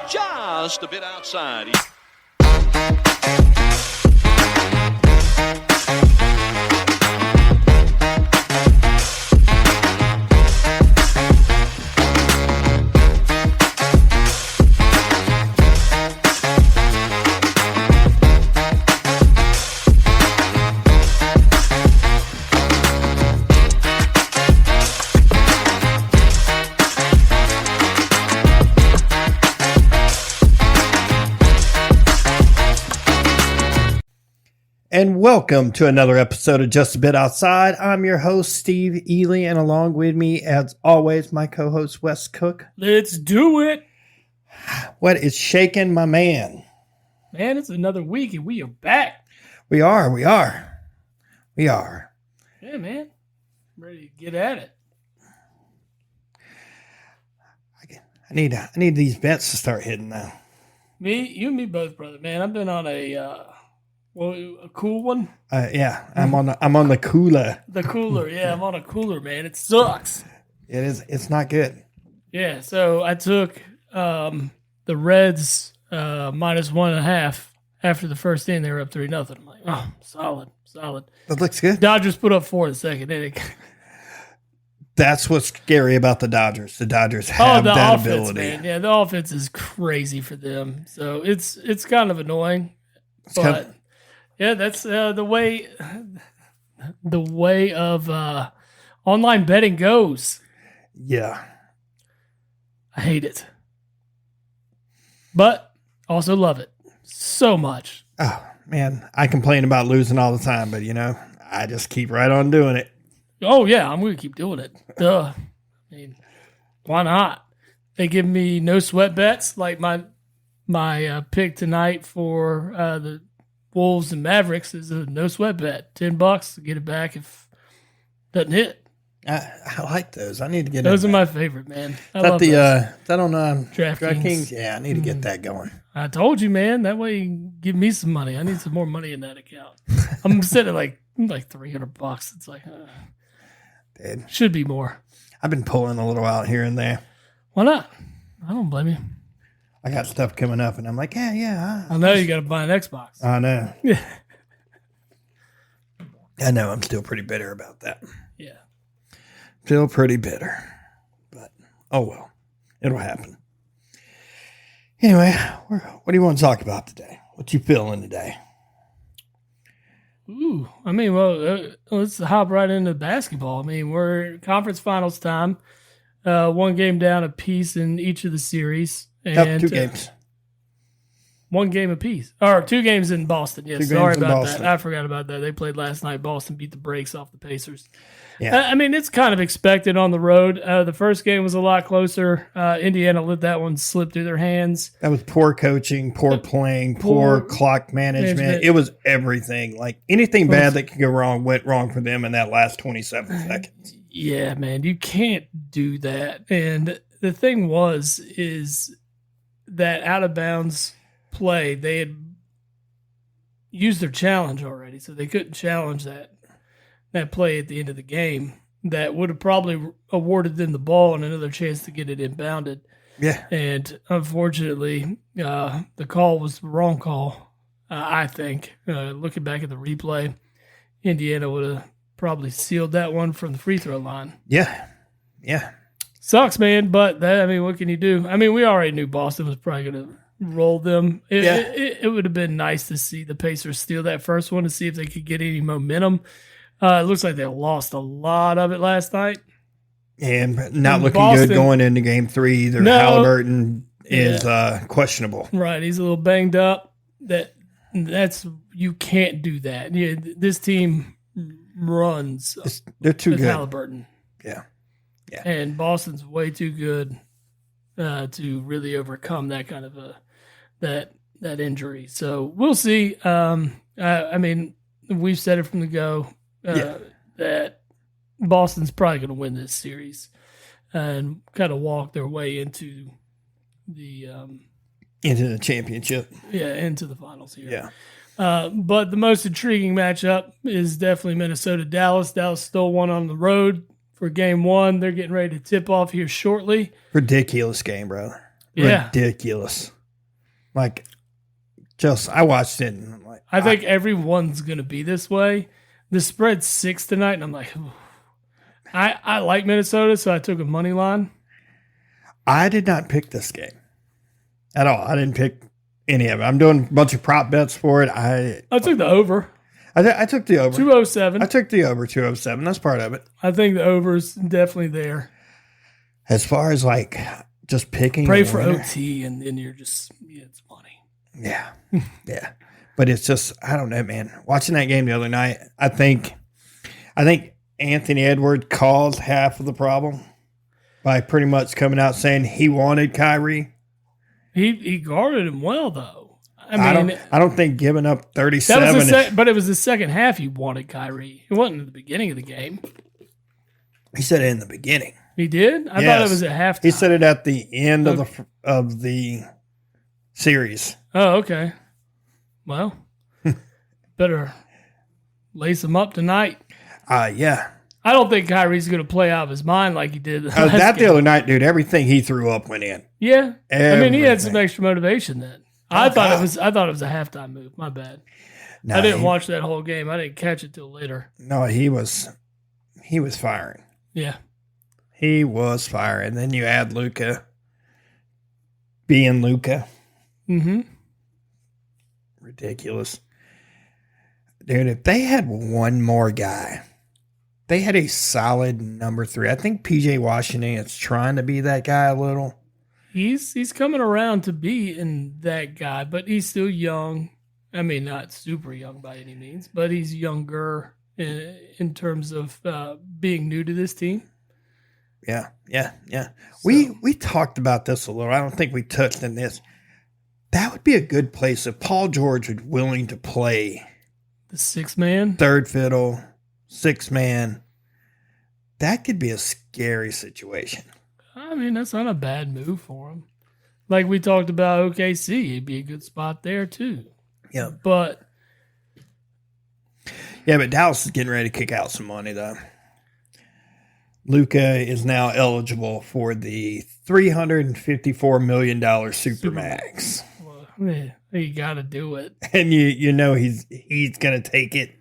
just a bit outside. And welcome to another episode of Just a Bit Outside. I'm your host, Steve Ely, and along with me, as always, my co-host, Wes Cook. Let's do it. What is shaking, my man? Man, it's another week, and we are back. We are. Yeah, man. Ready to get at it. I need these bets to start hitting now. You and me both, brother. Man, I've been on a cool one. Yeah, I'm on the cooler. The cooler, yeah, I'm on a cooler, man. It sucks. It is. It's not good. Yeah, so I took the Reds -1.5 after the first inning. They were up 3-0. I'm like, oh, solid. That looks good. Dodgers put up 4 in the second inning. That's what's scary about the Dodgers. The Dodgers have that offense, ability. Man. Yeah, the offense is crazy for them. So it's kind of annoying, but. Yeah, that's the way of online betting goes. Yeah. I hate it. But also love it so much. Oh, man. I complain about losing all the time, but, I just keep right on doing it. Oh, yeah, I'm going to keep doing it. Duh. I mean, why not? They give me no sweat bets, like my pick tonight for the Wolves and Mavericks is a no sweat bet. $10 to get it back if it doesn't hit. I like those. I need to get those. Are my favorite, man. I love those. Is that on DraftKings? Yeah, I need to get that going. I told you, man. That way you can give me some money. I need some more money in that account. I'm sitting at like $300. It's like, dude, should be more. I've been pulling a little out here and there. Why not? I don't blame you. I got stuff coming up, and I'm like, yeah. I know you got to buy an Xbox. I know. Yeah. I know. I'm still pretty bitter about that. Yeah. Still pretty bitter. But, oh well. It'll happen. Anyway, what do you want to talk about today? What you feeling today? Ooh. I mean, let's hop right into basketball. I mean, we're conference finals time. 1 game down apiece in each of the series. And 2 games. 1 game apiece. Or 2 games in Boston. Yes, sorry about Boston. that. I forgot about that. They played last night. Boston beat the brakes off the Pacers. Yeah. I mean, it's kind of expected on the road. The first game was a lot closer. Indiana let that one slip through their hands. That was poor coaching, poor playing, poor clock management. It was everything. Like anything bad that could go wrong went wrong for them in that last 27 seconds. Yeah, man, you can't do that. And the thing is that out of bounds play, they had used their challenge already, so they couldn't challenge that play at the end of the game. That would have probably awarded them the ball and another chance to get it inbounded. Yeah. And unfortunately, the call was the wrong call, I think. Looking back at the replay, Indiana would have probably sealed that one from the free throw line. Yeah. Sucks, man, but what can you do? I mean, we already knew Boston was probably going to roll them. It would have been nice to see the Pacers steal that first one to see if they could get any momentum. It looks like they lost a lot of it last night. And not looking Boston, good going into game 3 either. No, Halliburton is questionable. Right, he's a little banged up. That's you can't do that. Yeah, this team runs. They're too good. Halliburton. Yeah. And Boston's way too good to really overcome that kind of that injury. So we'll see. I mean, we've said it from the go that Boston's probably going to win this series and kind of walk their way into the championship. Yeah, into the finals here. Yeah. But the most intriguing matchup is definitely Minnesota-Dallas. Dallas stole one on the road for game one. They're getting ready to tip off here shortly. Ridiculous game, bro. Yeah. Ridiculous. Like, just, I watched it and I'm like, I think everyone's going to be this way. The spread's 6 tonight, and I'm like, ooh. I like Minnesota, so I took a money line. I did not pick this game at all. I didn't pick any of it. I'm doing a bunch of prop bets for it. I took the over. I took the over. 207. I took the over 207. That's part of it. I think the over's definitely there. As far as like just picking. Pray for OT, and then you're just, it's funny. Yeah. Yeah. But it's just, I don't know, man. Watching that game the other night, I think Anthony Edwards caused half of the problem by pretty much coming out saying he wanted Kyrie. He guarded him well, though. I mean, I don't think giving up 37. But it was the second half he wanted Kyrie. It wasn't at the beginning of the game. He said it in the beginning. He did? I thought it was at halftime. He said it at the end of the series. Oh, okay. Well, better lace him up tonight. Yeah. I don't think Kyrie's going to play out of his mind like he did last that game. the other night, dude. Everything he threw up went in. Yeah, everything. I mean, he had some extra motivation then. I thought it was a halftime move. My bad. No, I didn't watch that whole game. I didn't catch it till later. No, he was firing. Yeah, he was firing. Then you add Luka being Luka. Mm-hmm. Ridiculous, dude. If they had one more guy. They had a solid number 3. I think PJ Washington is trying to be that guy a little. He's coming around to being that guy, but he's still young. I mean, not super young by any means, but he's younger in terms of being new to this team. Yeah. So, we talked about this a little. I don't think we touched on this. That would be a good place if Paul George was willing to play the 6-man, third fiddle. 6-man, that could be a scary situation. I mean, that's not a bad move for him. Like we talked about OKC, it'd be a good spot there too. Yeah. But Dallas is getting ready to kick out some money though. Luka is now eligible for the $354 million Supermax. Well, you got to do it. And you know he's going to take it.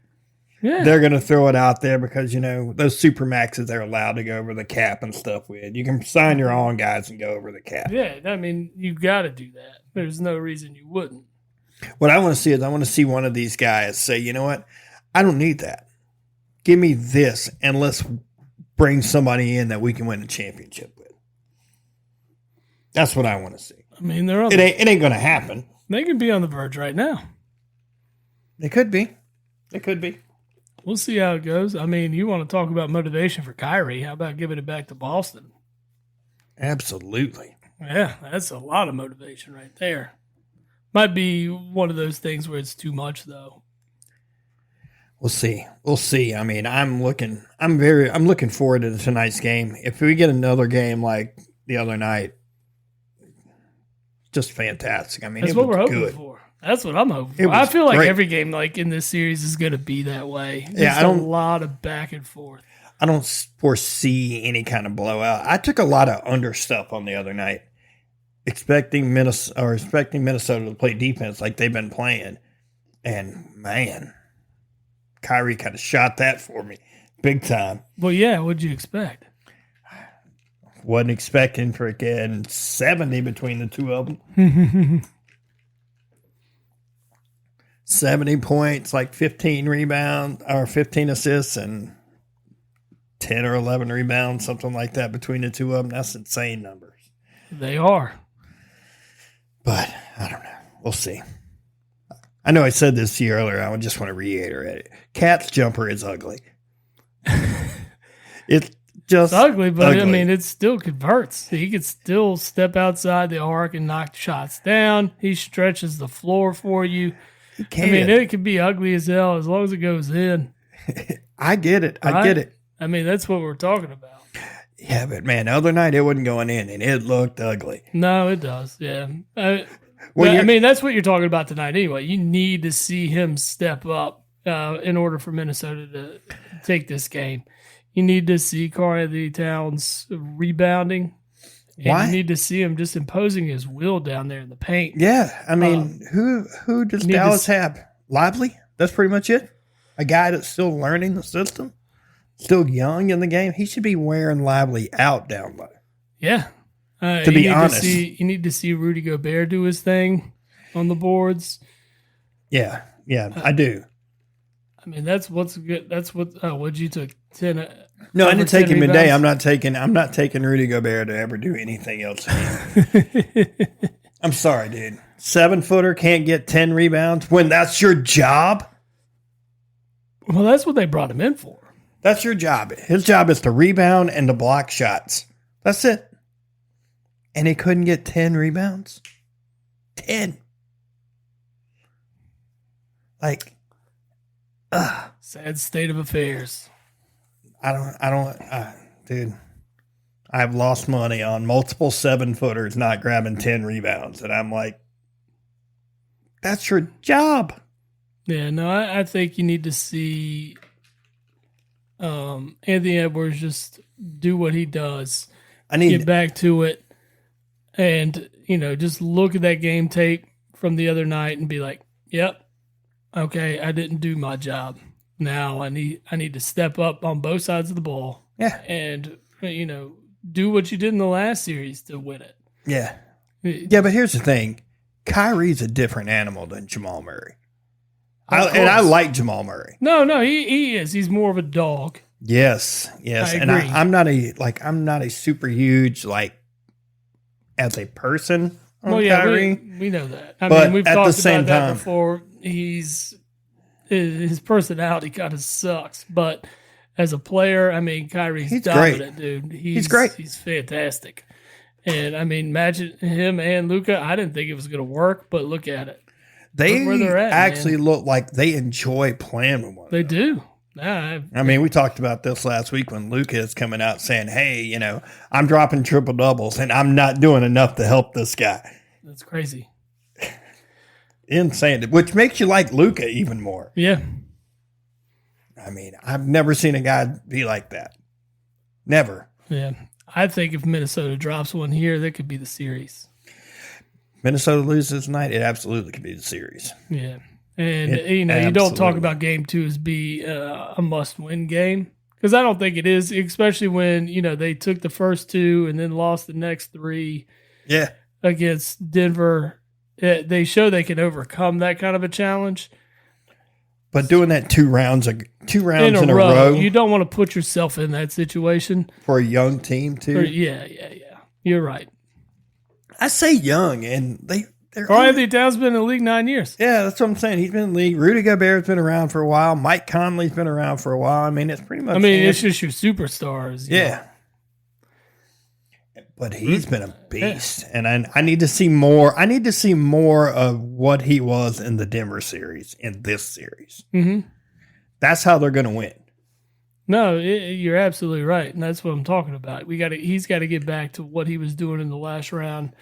Yeah. They're going to throw it out there because, those Supermaxes they're allowed to go over the cap and stuff with. You can sign your own guys and go over the cap. Yeah, I mean, you got to do that. There's no reason you wouldn't. What I want to see one of these guys say, you know what? I don't need that. Give me this, and let's bring somebody in that we can win a championship with. That's what I want to see. I mean, it ain't going to happen. They could be on the verge right now. They could be. We'll see how it goes. I mean, you want to talk about motivation for Kyrie. How about giving it back to Boston? Absolutely. Yeah, that's a lot of motivation right there. Might be one of those things where it's too much, though. We'll see. I mean, I'm looking forward to tonight's game. If we get another game like the other night, just fantastic. I mean, that's what we're hoping for. That's what I'm hoping for. I feel like every game like in this series is going to be that way. Just a lot of back and forth. I don't foresee any kind of blowout. I took a lot of under stuff on the other night, expecting Minnesota to play defense like they've been playing. And man, Kyrie kind of shot that for me big time. Well, yeah, what'd you expect? Wasn't expecting freaking 70 between the two of them. 70 points, like 15 rebounds or 15 assists and 10 or 11 rebounds, something like that between the two of them. That's insane numbers. They are. But I don't know. We'll see. I know I said this to you earlier. I just want to reiterate it. Cat's jumper is ugly. It's just ugly, but ugly. I mean, it still converts. He could still step outside the arc and knock shots down. He stretches the floor for you. I mean, it could be ugly as hell as long as it goes in. I get it. I get it. I mean, that's what we're talking about. Yeah, but man, the other night it wasn't going in, and it looked ugly. No, it does. Yeah. I mean, that's what you're talking about tonight anyway. You need to see him step up in order for Minnesota to take this game. You need to see Karl-Anthony Towns rebounding And you need to see him just imposing his will down there in the paint. Yeah, I mean, who does Dallas have? Lively? That's pretty much it. A guy that's still learning the system, still young in the game. He should be wearing Lively out down low. Yeah. To be honest. You need to see Rudy Gobert do his thing on the boards. Yeah, I do. I mean, that's what's good. That's what. What'd you took 10? No, I didn't take him today. I'm not taking Rudy Gobert to ever do anything else. I'm sorry, dude. 7-footer can't get 10 rebounds when that's your job. Well, that's what they brought him in for. That's your job. His job is to rebound and to block shots. That's it. And he couldn't get 10 rebounds. 10. Like, sad state of affairs. Dude, I've lost money on multiple 7-footers not grabbing 10 rebounds. And I'm like, that's your job. Yeah, no, I think you need to see Anthony Edwards just do what he does. Get back to it and, just look at that game tape from the other night and be like, yep, okay, I didn't do my job. Now I need to step up on both sides of the ball. Yeah. And, do what you did in the last series to win it. Yeah. Yeah, but here's the thing. Kyrie's a different animal than Jamal Murray. I like Jamal Murray. No, he is. He's more of a dog. Yes. And I'm not a super huge, as a person on Kyrie. We know that. I mean, we've talked about that before. His personality kind of sucks, but as a player, I mean, Kyrie's dominant, dude. He's great. He's fantastic. And I mean, imagine him and Luka. I didn't think it was going to work, but look at it. They where they're at, actually look like they enjoy playing with one another. They do. I mean, we talked about this last week when Luka is coming out saying, hey, I'm dropping triple doubles and I'm not doing enough to help this guy. That's crazy. Insane. Which makes you like Luka even more. Yeah. I mean, I've never seen a guy be like that. Never. Yeah. I think if Minnesota drops one here, that could be the series. Minnesota loses tonight, it absolutely could be the series. Yeah. And, you don't talk about game 2 as be a must-win game. Because I don't think it is, especially when, they took the first 2 and then lost the next 3 against Denver. They show they can overcome that kind of a challenge. But doing that two rounds in a row. You don't want to put yourself in that situation. For a young team, too. Yeah. You're right. I say young, and they're Anthony Towns been in the league 9 years. Yeah, that's what I'm saying. He's been in the league. Rudy Gobert's been around for a while. Mike Conley's been around for a while. I mean, it's pretty much. It's just your superstars. Yeah. But he's been a beast, and I need to see more. I need to see more of what he was in the Denver series, in this series. Mm-hmm. That's how they're going to win. No, you're absolutely right, and that's what I'm talking about. He's got to get back to what he was doing in the last round,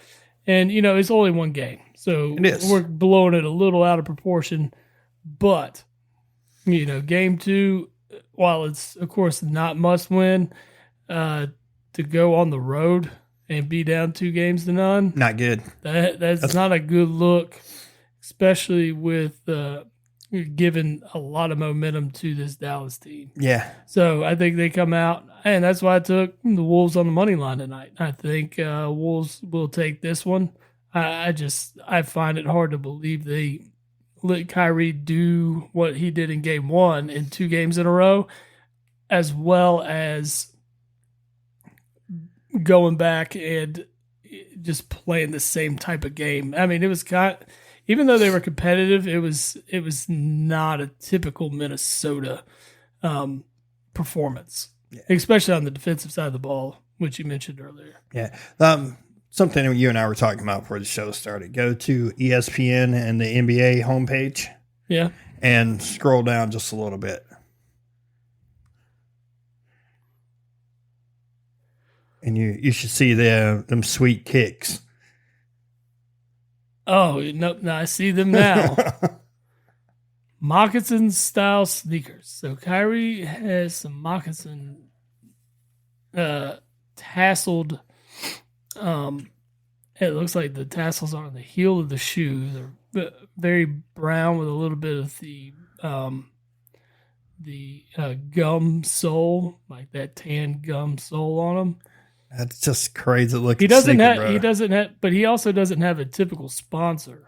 and it's only one game, so we're blowing it a little out of proportion. But game 2, while it's of course not must win, to go on the road and be down 2-0, not good. That's not a good look, especially with giving a lot of momentum to this Dallas team. Yeah. So I think they come out, and that's why I took the Wolves on the money line tonight. I think Wolves will take this one. I find it hard to believe they let Kyrie do what he did in game 1 in 2 games in a row, as well as going back and just playing the same type of game. I mean, it was even though they were competitive, it was not a typical Minnesota performance, especially on the defensive side of the ball, which you mentioned earlier. Yeah. Something you and I were talking about before the show started. Go to ESPN and the NBA homepage. Yeah. And scroll down just a little bit. And you should see them sweet kicks. Oh, no, I see them now. Moccasin-style sneakers. So Kyrie has some moccasin tasseled It looks like the tassels are on the heel of the shoe. They're very brown with a little bit of the gum sole, like that tan gum sole on them. That's just crazy looking. He doesn't have, but he also doesn't have a typical sponsor.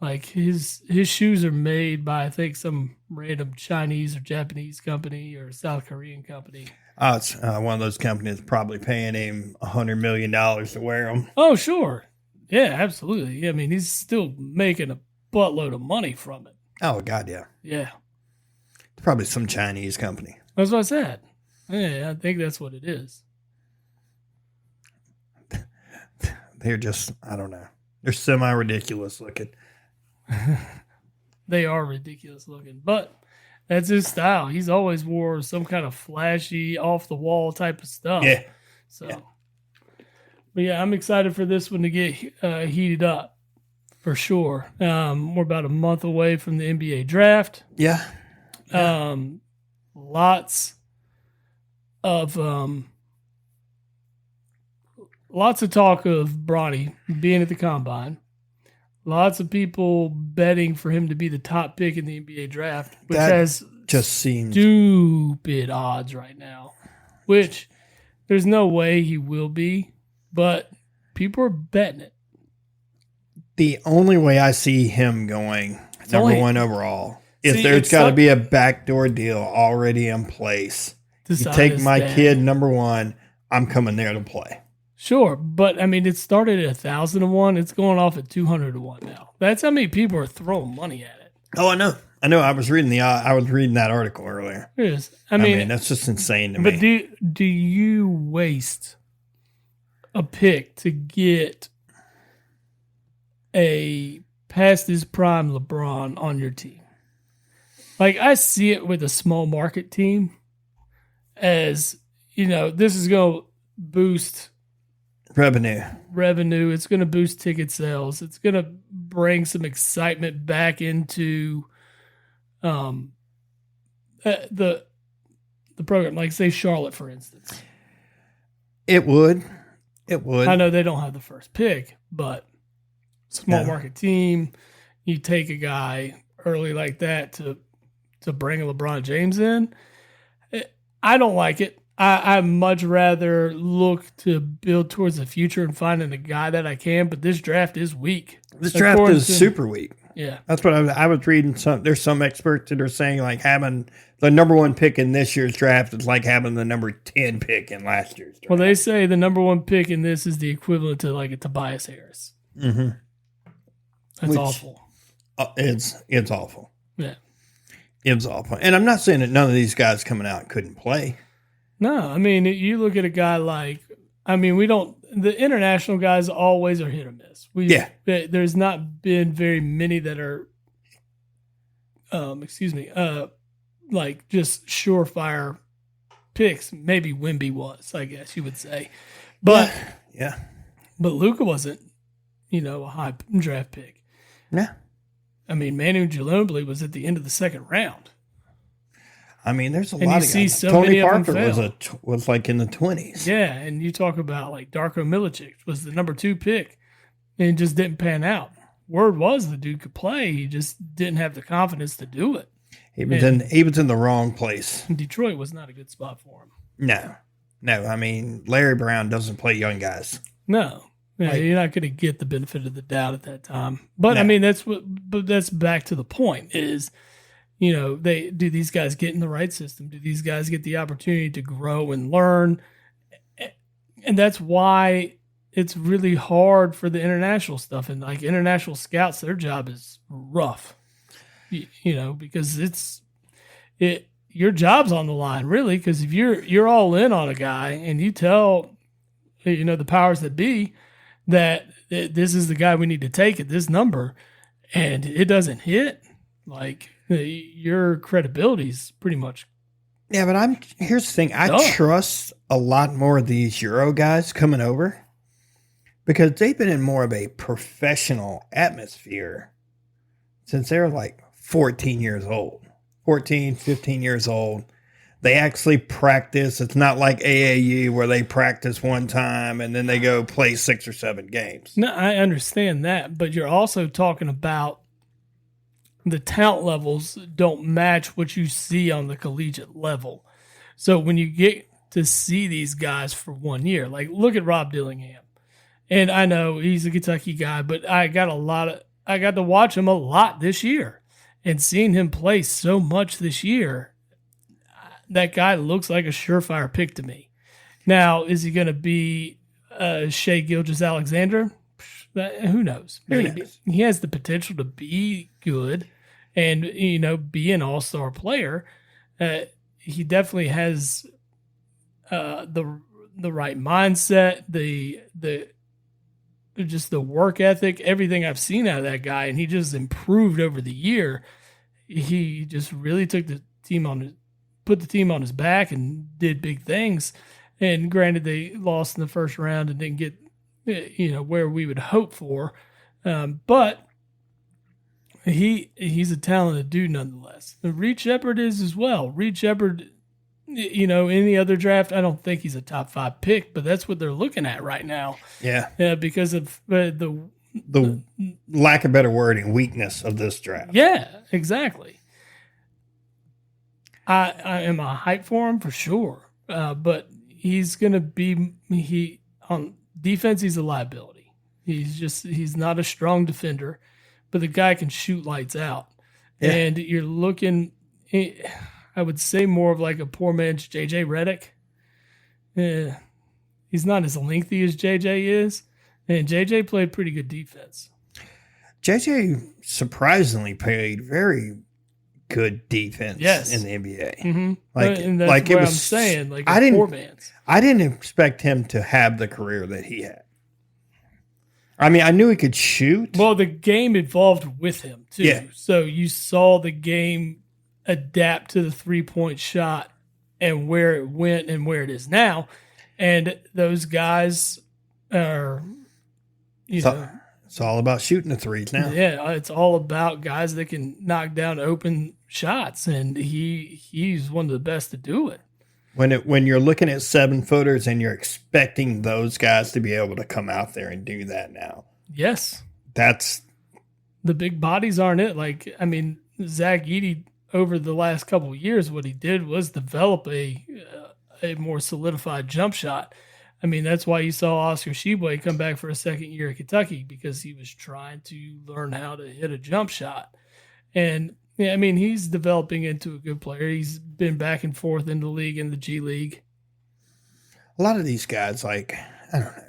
Like his shoes are made by, I think, some random Chinese or Japanese company or South Korean company. Oh, it's one of those companies probably paying him $100 million to wear them. Oh, sure. Yeah, absolutely. I mean, he's still making a buttload of money from it. Oh, God, yeah. Yeah. It's probably some Chinese company. That's what I said. Yeah, I think that's what it is. They're just, I don't know. They're semi-ridiculous looking. They are ridiculous looking, but that's his style. He's always wore some kind of flashy, off-the-wall type of stuff. Yeah. So, yeah. But yeah, I'm excited for this one to get heated up for sure. We're about a month away from the NBA draft. Yeah. Lots of talk of Bronny being at the combine. Lots of people betting for him to be the top pick in the NBA draft, which has just seems stupid odds right now, which there's no way he will be, but people are betting it. The only way I see him going number one overall is there's got to be a backdoor deal already in place. You take my kid number one, I'm coming there to play. Sure, but I mean, it started at 1,000 to 1. It's going off at 200 to 1 now. That's how many people are throwing money at it. Oh, I know. I was reading that article earlier. It is. I mean, that's just insane to me. But do you waste a pick to get a past his prime LeBron on your team? Like, I see it with a small market team as, this is going to boost revenue. It's going to boost ticket sales. It's going to bring some excitement back into the program. Like, say Charlotte, for instance. It would. I know they don't have the first pick, but small market team, you take a guy early like that to bring a LeBron James in. I don't like it. I much rather look to build towards the future and finding a guy that I can, but this draft is weak. This draft is super weak. Yeah. That's what I was reading. There's some experts that are saying like having the number one pick in this year's draft is like having the number 10 pick in last year's draft. Well, they say the number one pick in this is the equivalent to like a Tobias Harris. Mm-hmm. That's awful. It's awful. Yeah. It's awful. And I'm not saying that none of these guys coming out couldn't play. No, I mean, you look at a guy like, the international guys always are hit or miss. There's not been very many that are, like just surefire picks. Maybe Wemby was, I guess you would say. But, but Luka wasn't, a high draft pick. Yeah. I mean, Manu Ginobili was at the end of the second round. I mean, there's a lot of guys. So Tony Parker was like in the 20s. Yeah, and you talk about like Darko Milicic was the number 2 pick and just didn't pan out. Word was the dude could play. He just didn't have the confidence to do it. He was in the wrong place. Detroit was not a good spot for him. No. I mean, Larry Brown doesn't play young guys. No. Yeah, you're not going to get the benefit of the doubt at that time. But I mean, that's back to the point is, do these guys get in the right system? Do these guys get the opportunity to grow and learn? And that's why it's really hard for the international stuff. And like international scouts, their job is rough, because your job's on the line really. Because if you're all in on a guy and you tell, the powers that be that this is the guy we need to take at this number and it doesn't hit, like, your credibility is pretty much. Yeah, but here's the thing. I trust a lot more of these Euro guys coming over because they've been in more of a professional atmosphere since they were like 14 years old, 14, 15 years old. They actually practice. It's not like AAU where they practice one time and then they go play 6 or 7 games. No, I understand that, but you're also talking about the talent levels don't match what you see on the collegiate level. So when you get to see these guys for 1 year, like look at Rob Dillingham. And I know he's a Kentucky guy, but I got to watch him a lot this year, and seeing him play so much this year, that guy looks like a surefire pick to me. Now, is he going to be Shea Gilgeous-Alexander? Who knows? Maybe. He has the potential to be good and, be an all-star player. He definitely has the right mindset, the just the work ethic, everything I've seen out of that guy, and he just improved over the year. He just really took put the team on his back and did big things. And granted, they lost in the first round and didn't get, where we would hope for. But he's a talented dude nonetheless. And Reed Sheppard is as well. Reed Sheppard, any other draft, I don't think he's a top 5 pick, but that's what they're looking at right now. Yeah. Because of the lack of better wording, weakness of this draft. Yeah, exactly. I am a hype for him for sure, but he's going to be on defense. He's a liability. He's not a strong defender, but the guy can shoot lights out. Yeah. And you're looking, I would say more of like a poor man's JJ Redick. He's not as lengthy as JJ is, and JJ played pretty good defense. JJ surprisingly played very good defense in the NBA. Mm-hmm. Like it was, I'm saying, like I didn't expect him to have the career that he had. I mean, I knew he could shoot. Well, the game evolved with him too. Yeah. So you saw the game adapt to the 3-point shot and where it went and where it is now. And those guys are, it's all about shooting the threes now. Yeah, it's all about guys that can knock down open shots, and he's one of the best to do it. When you're looking at 7-footers and you're expecting those guys to be able to come out there and do that now. Yes. That's the big bodies aren't it. Like, I mean, Zach Edey over the last couple of years, what he did was develop a more solidified jump shot. I mean, that's why you saw Oscar Tshiebwe come back for a second year at Kentucky, because he was trying to learn how to hit a jump shot. And, yeah, I mean, he's developing into a good player. He's been back and forth in the league, in the G League. A lot of these guys, like, I don't know.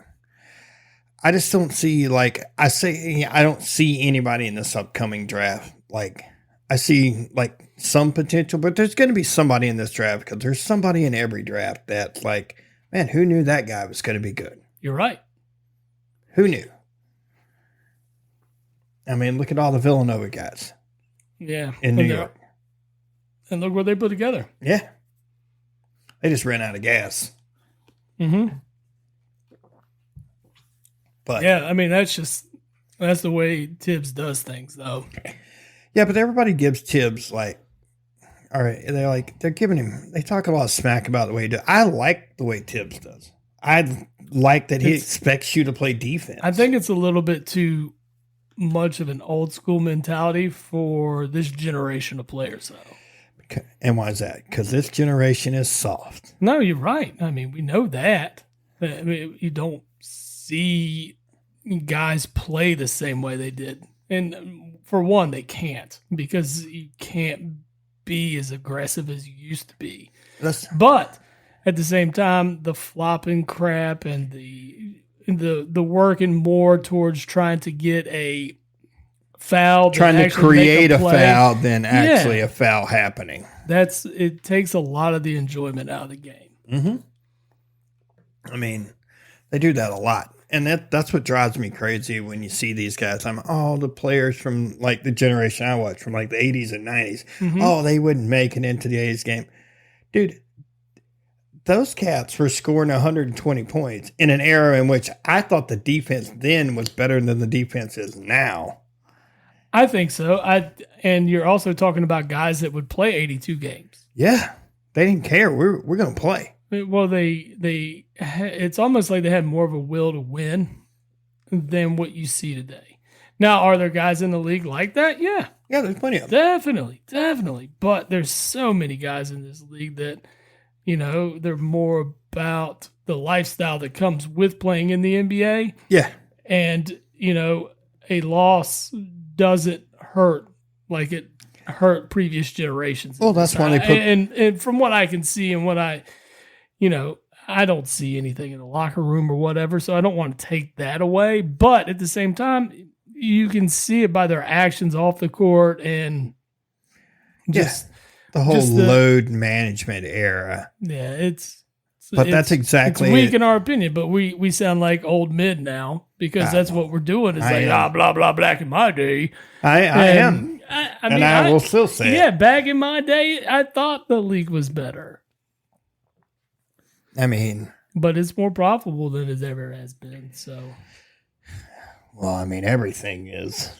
I just don't see, I don't see anybody in this upcoming draft. Like, I see, some potential, but there's going to be somebody in this draft, because there's somebody in every draft that's like, man, who knew that guy was going to be good? You're right. Who knew? I mean, look at all the Villanova guys. Yeah. In New York. And look what they put together. Yeah. They just ran out of gas. Mm-hmm. But yeah, I mean, that's the way Tibbs does things, though. Yeah, but everybody gives Tibbs, all right, they're giving him, they talk a lot of smack about the way he does. I like the way Tibbs does. I like that he expects you to play defense. I think it's a little bit too much of an old school mentality for this generation of players, though. And why is that? Because this generation is soft. No, you're right. I mean, we know that. I mean, you don't see guys play the same way they did. And for one, they can't, because you can't be as aggressive as you used to be. But at the same time, the flopping crap and the working more towards trying to get a foul, trying to create a foul than actually a foul happening. It takes a lot of the enjoyment out of the game. Mm-hmm. I mean, they do that a lot. And that's what drives me crazy when you see these guys. The players from the generation I watched from the 80s and 90s. Mm-hmm. Oh, they wouldn't make it into the 80s game. Dude, those cats were scoring 120 points in an era in which I thought the defense then was better than the defense is now. I think so. And you're also talking about guys that would play 82 games. Yeah. They didn't care. We're going to play. Well, it's almost like they had more of a will to win than what you see today. Now, are there guys in the league like that? Yeah. Yeah, there's plenty of them. Definitely. But there's so many guys in this league that, they're more about the lifestyle that comes with playing in the NBA. Yeah. And, a loss doesn't hurt like it hurt previous generations. Well, that's why they put... And from what I can see and what I don't see anything in the locker room or whatever, so I don't want to take that away. But at the same time, you can see it by their actions off the court and just the whole load management era. Yeah, that's exactly it's weak in our opinion, but we sound like old mid now because that's what we're doing. Is blah blah back in my day. I am. I will still say it. Back in my day, I thought the league was better. I mean, but it's more profitable than it ever has been. So, well, I mean, everything is.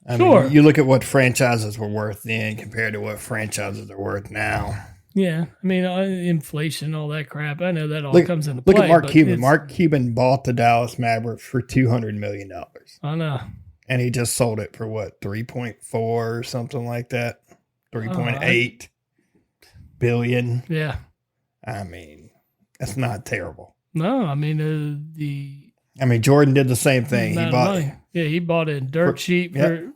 I sure. mean, you look at what franchises were worth then compared to what franchises are worth now. Yeah, I mean, inflation, all that crap. I know that all comes into play. Look at Mark Cuban. Mark Cuban bought the Dallas Mavericks for $200 million. I know. And he just sold it for what, 3.4 or something like that? 3.8 billion. Yeah. I mean, that's not terrible. No, I mean, Jordan did the same thing. He bought it dirt cheap for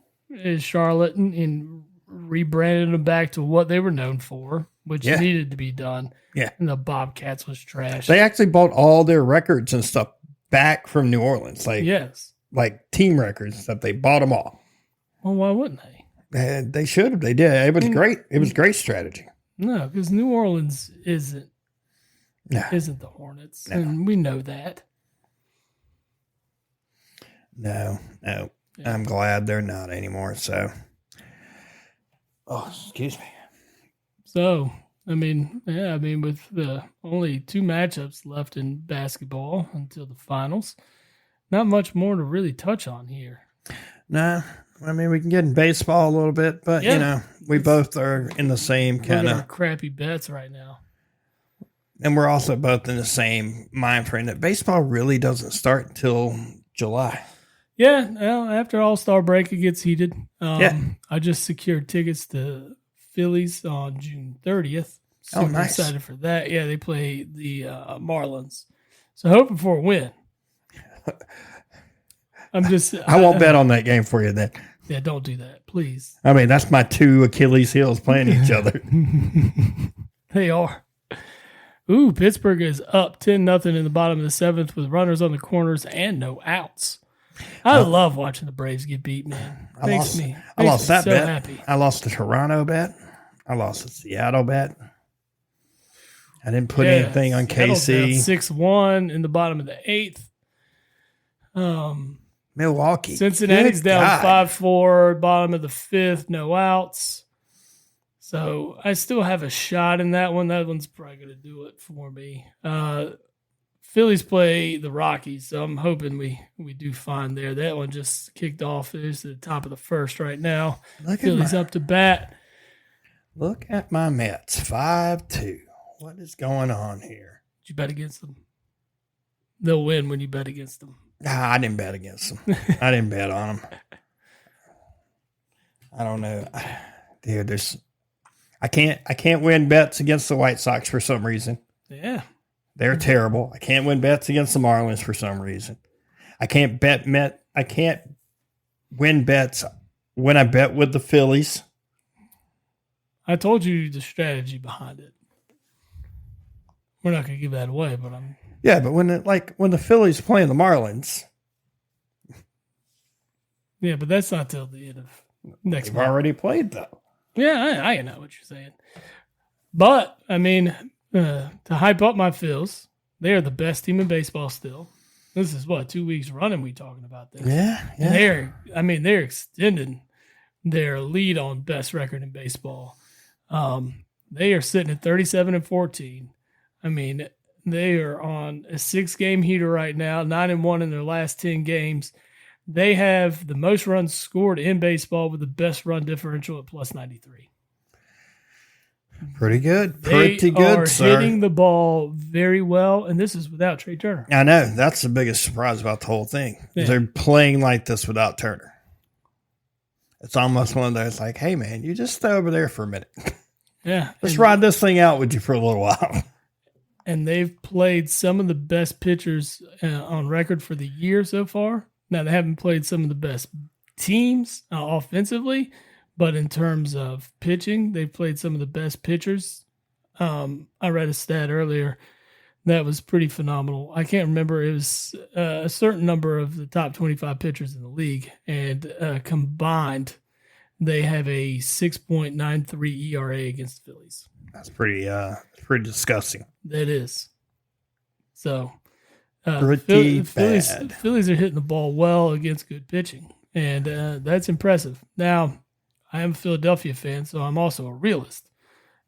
Charlotte and rebranded them back to what they were known for, which needed to be done. Yeah. And the Bobcats was trash. They actually bought all their records and stuff back from New Orleans. Like team records that they bought them all. Well, why wouldn't they? They should have. They did. It was great. It was great strategy. No, because New Orleans isn't the Hornets. No. And we know that. No. Yeah. I'm glad they're not anymore. So, excuse me. So, with the only 2 matchups left in basketball until the finals, not much more to really touch on here. No, we can get in baseball a little bit, but we both are in the same kind of crappy bets right now. And we're also both in the same mind frame that baseball really doesn't start until July. Yeah, well, after All-Star break, it gets heated. I just secured tickets to Phillies on June 30th. Super nice. Excited for that. Yeah, they play the Marlins. So hoping for a win. I won't bet on that game for you then. Yeah, don't do that, please. That's my 2 Achilles heels playing each other. They are. Ooh, Pittsburgh is up 10-0 in the bottom of the 7th with runners on the corners and no outs. I love watching the Braves get beat, man. I lost that bet. Happy. I lost the Toronto bet. I lost the Seattle bet. I didn't put anything on KC. 6-1 in the bottom of the 8th. Milwaukee. Cincinnati's down 5-4, bottom of the 5th, no outs. So I still have a shot in that one. That one's probably going to do it for me. Phillies play the Rockies, so I'm hoping we do fine there. That one just kicked off. It's at the top of the 1st right now. Phillies up to bat. Look at my Mets, 5-2. What is going on here? Did you bet against them? They'll win when you bet against them. I didn't bet against them. I didn't bet on them. I don't know. Dude, I can't win bets against the White Sox for some reason. Yeah. They're terrible. I can't win bets against the Marlins for some reason. I can't win bets when I bet with the Phillies. I told you the strategy behind it. We're not going to give that away, but I'm. Yeah, but when the Phillies playing the Marlins. Yeah, but that's not till the end of next month. They've already played though. Yeah, I know what you're saying. But to hype up my Phils, they are the best team in baseball still. This is 2 weeks running we talking about this. Yeah. And they're extending their lead on best record in baseball. They are sitting at 37-14. They are on a 6-game heater right now, 9-1 in their last 10 games. They have the most runs scored in baseball with the best run differential at +93. Pretty good. They Pretty good, are sir. hitting the ball very well, and this is without Trey Turner. I know. That's the biggest surprise about the whole thing. Yeah. They're playing like this without Turner. It's almost one of those like, hey, man, you just stay over there for a minute. Yeah. Let's ride this thing out with you for a little while. And they've played some of the best pitchers on record for the year so far. Now, they haven't played some of the best teams offensively, but in terms of pitching, they've played some of the best pitchers. I read a stat earlier that was pretty phenomenal. I can't remember. It was a certain number of the top 25 pitchers in the league, and combined, they have a 6.93 ERA against the Phillies. That's pretty disgusting. That is. So, Pretty Phillies are hitting the ball well against good pitching, and that's impressive. Now, I am a Philadelphia fan, so I'm also a realist,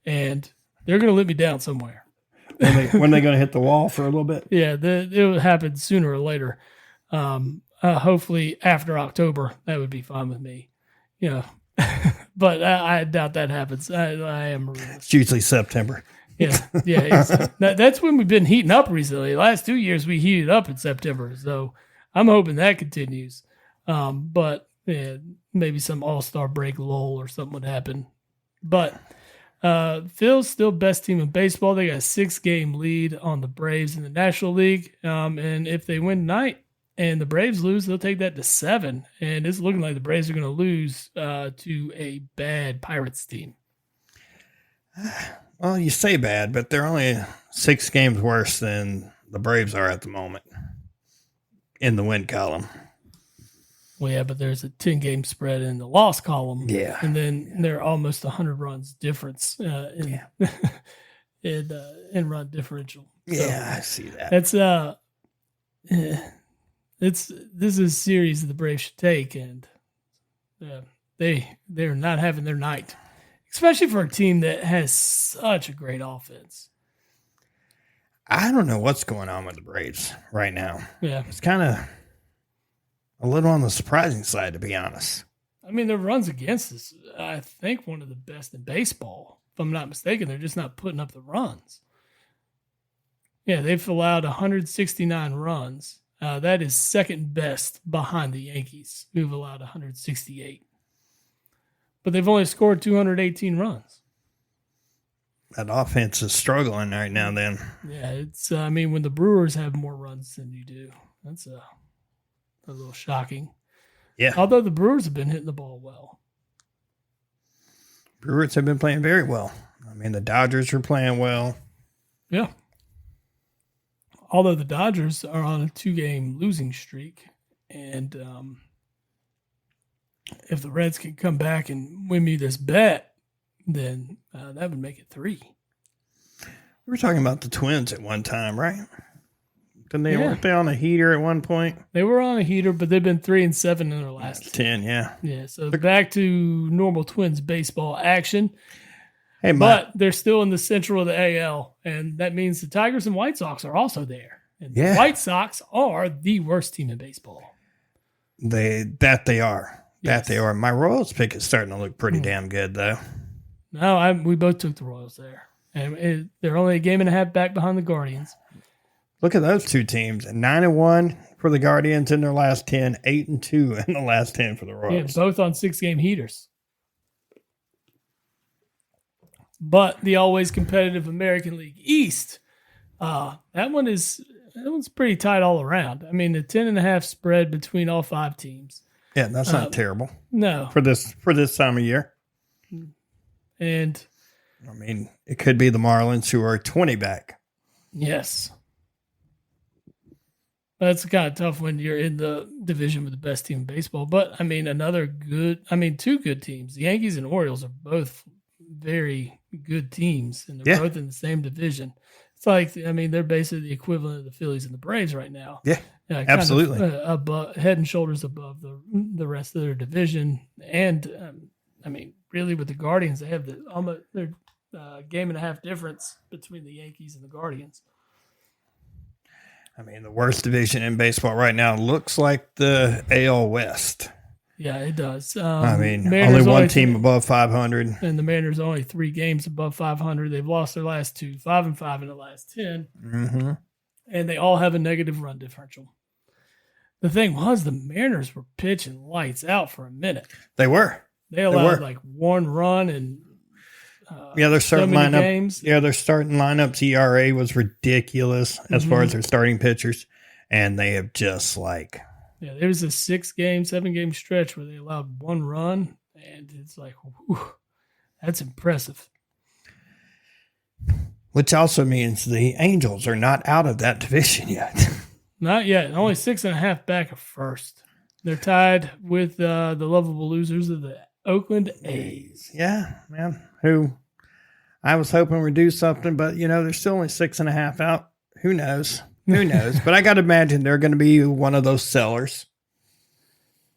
and they're going to let me down somewhere. When they going to hit the wall for a little bit? Yeah, it will happen sooner or later. Hopefully after October, that would be fine with me. You know, but I doubt that happens. I am a realist. It's usually September. Yeah. That's when we've been heating up recently. The last 2 years we heated up in September, so I'm hoping that continues. But yeah, maybe some All-Star break lull or something would happen. But Phil's still best team in baseball. They got a 6-game lead on the Braves in the National League. And if they win tonight and the Braves lose, they'll take that to 7. And it's looking like the Braves are going to lose to a bad Pirates team. Well, you say bad, but they're only 6 games worse than the Braves are at the moment in the win column. Well, yeah, but there's a 10-game spread in the loss column. Yeah. And then they're almost 100 runs difference in run differential. Yeah, I see that. This is a series that the Braves should take, and they're not having their night, especially for a team that has such a great offense. I don't know what's going on with the Braves right now. Yeah. It's kind of a little on the surprising side, to be honest. I mean, their runs against us, I think, one of the best in baseball. If I'm not mistaken, they're just not putting up the runs. Yeah, they've allowed 169 runs. That is second best behind the Yankees, who've allowed 168. But they've only scored 218 runs. That offense is struggling right now, then. Yeah, it's, when the Brewers have more runs than you do, that's a little shocking. Yeah. Although the Brewers have been hitting the ball well. Brewers have been playing very well. I mean, the Dodgers are playing well. Yeah. Although the Dodgers are on a 2-game losing streak, and if the Reds can come back and win me this bet, then that would make it 3. We were talking about the Twins at one time, right? Weren't they on a heater at one point? They were on a heater, but they've been 3-7 in their last 10. Yeah. Yeah, so back to normal Twins baseball action. Hey, but they're still in the central of the AL, and that means the Tigers and White Sox are also there. And the White Sox are the worst team in baseball. They are. Yes. That they are. My Royals pick is starting to look pretty damn good, though. No, we both took the Royals there. And they're only a game and a half back behind the Guardians. Look at those two teams. 9-1 for the Guardians in their last 10, 8-2 in the last 10 for the Royals. Yeah, both on 6-game heaters. But the always competitive American League East, that one's pretty tight all around. I mean, the 10.5 spread between all 5 teams. Yeah, that's not terrible. No, for this time of year. And I mean, it could be the Marlins who are 20 back. Yes. That's kind of tough when you're in the division with the best team in baseball. But, I mean, two good teams. The Yankees and Orioles are both very good teams, and they're both in the same division. It's like, they're basically the equivalent of the Phillies and the Braves right now. Yeah, absolutely. Above, head and shoulders above the rest of their division. And, really with the Guardians, they have their game and a half difference between the Yankees and the Guardians. I mean, the worst division in baseball right now looks like the AL West. Yeah, it does. Only one team above 500. And the Mariners are only 3 games above 500. They've lost their last 2, 5-5 in the last 10. Mm-hmm. And they all have a negative run differential. The thing was, the Mariners were pitching lights out for a minute. They were. They allowed like 1 run and their starting lineup. Games. Yeah, their starting lineups ERA was ridiculous as far as their starting pitchers, and they have just like. Yeah, there was a 6-game, 7-game stretch where they allowed 1 run, and it's like, whew, that's impressive. Which also means the Angels are not out of that division yet. Not yet. Only 6.5 back of first. They're tied with the lovable losers of the Oakland A's. Yeah, man. Who I was hoping would do something, but they're still only 6.5 out. Who knows? Who knows? But I got to imagine they're going to be one of those sellers.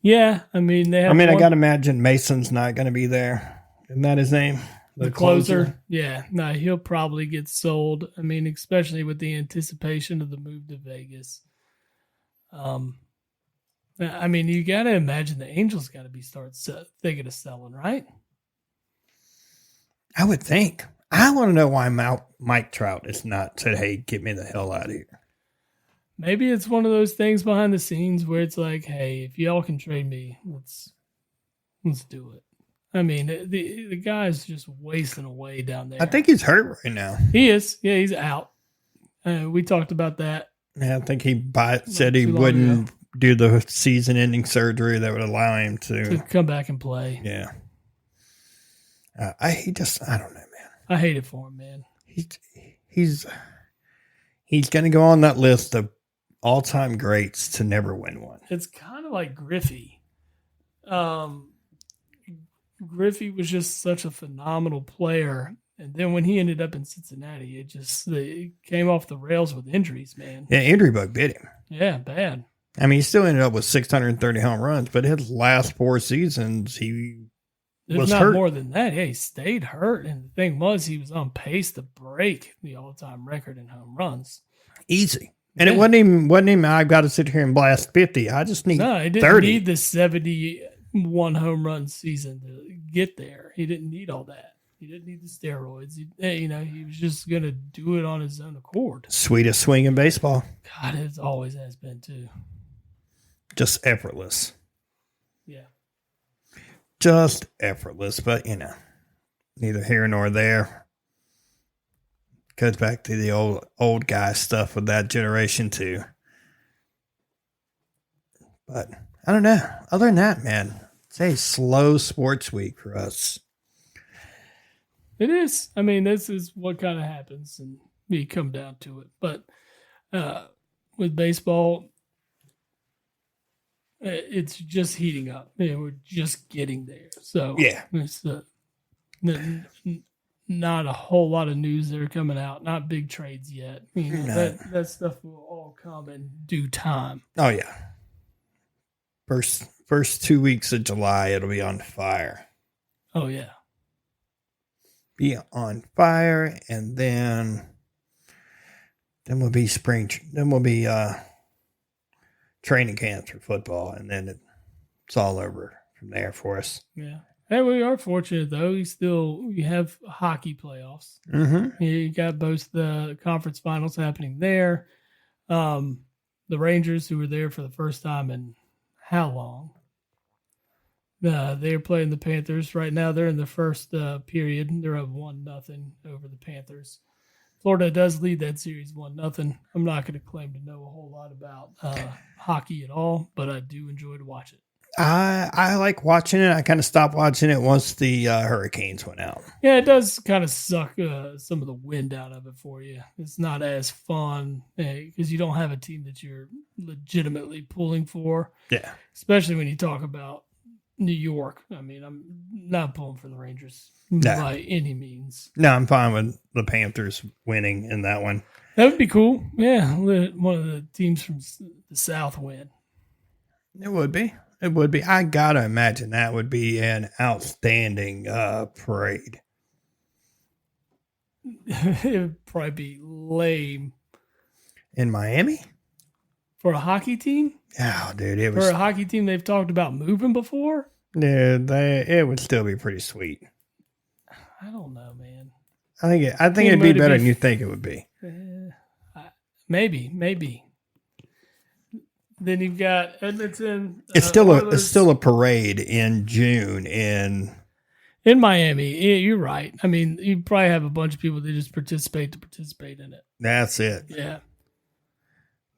Yeah, I mean they have. I got to imagine Mason's not going to be there. Isn't that his name? The closer. Yeah, no, he'll probably get sold. I mean, especially with the anticipation of the move to Vegas. I mean, you got to imagine the Angels got to be thinking of selling, right? I would think. I want to know why Mike Trout is not said, "Hey, get me the hell out of here." Maybe it's one of those things behind the scenes where it's like, "Hey, if y'all can trade me, let's do it." I mean, the guy's just wasting away down there. I think he's hurt right now. He is. Yeah, he's out. We talked about that. Yeah, I think he said he wouldn't do the season-ending surgery that would allow him to come back and play. Yeah. I don't know, man. I hate it for him, man. He's going to go on that list of all-time greats to never win one. It's kind of like Griffey. Griffey was just such a phenomenal player. And then when he ended up in Cincinnati, it came off the rails with injuries, man. Yeah, injury bug bit him. Yeah, bad. I mean, he still ended up with 630 home runs, but his last 4 seasons, he was not hurt. More than that. Yeah, he stayed hurt. And the thing was, he was on pace to break the all-time record in home runs. Easy. And it wasn't even, I've got to sit here and blast 50. I just need 30. No, he didn't need the 71 home run season to get there. He didn't need all that. He didn't need the steroids. He was just going to do it on his own accord. Sweetest swing in baseball. God, it always has been, too. Just effortless. Yeah. Just effortless, but, neither here nor there. Goes back to the old guy stuff with that generation, too. But, I don't know. Other than that, man, it's a slow sports week for us. It is. I mean, this is what kind of happens, and we come down to it. But with baseball, it's just heating up. We're just getting there. So yeah, it's not a whole lot of news that are coming out. Not big trades yet. That stuff will all come in due time. Oh yeah. First 2 weeks of July, it'll be on fire. Oh yeah. Be on fire, and then will be spring. Then will be training camps for football, and then it's all over from there for us. Yeah. Hey, we are fortunate though. We have hockey playoffs. Mm-hmm. You got both the conference finals happening there. The Rangers, who were there for the first time in how long? They're playing the Panthers right now. They're in the first period. They're up 1-0 over the Panthers. Florida does lead that series 1-0. I'm not going to claim to know a whole lot about hockey at all, but I do enjoy to watch it. I like watching it. I kind of stopped watching it once the Hurricanes went out. Yeah, it does kind of suck some of the wind out of it for you. It's not as fun because you don't have a team that you're legitimately pulling for. Yeah. Especially when you talk about New York. I mean, I'm not pulling for the Rangers by any means. No, I'm fine with the Panthers winning in that one. That would be cool. Yeah, let one of the teams from the South win. It would be. It would be. I got to imagine that would be an outstanding parade. It would probably be lame. In Miami? For a hockey team? Oh, dude, it For was. a hockey team they've talked about moving before? Dude, it would still be pretty sweet. I don't know, man. I think it'd be better than you think it would be. Maybe. Then you've got Edmonton. It's still a parade in June in Miami. Yeah, you're right. I mean, you probably have a bunch of people that just participate in it. That's it. Yeah.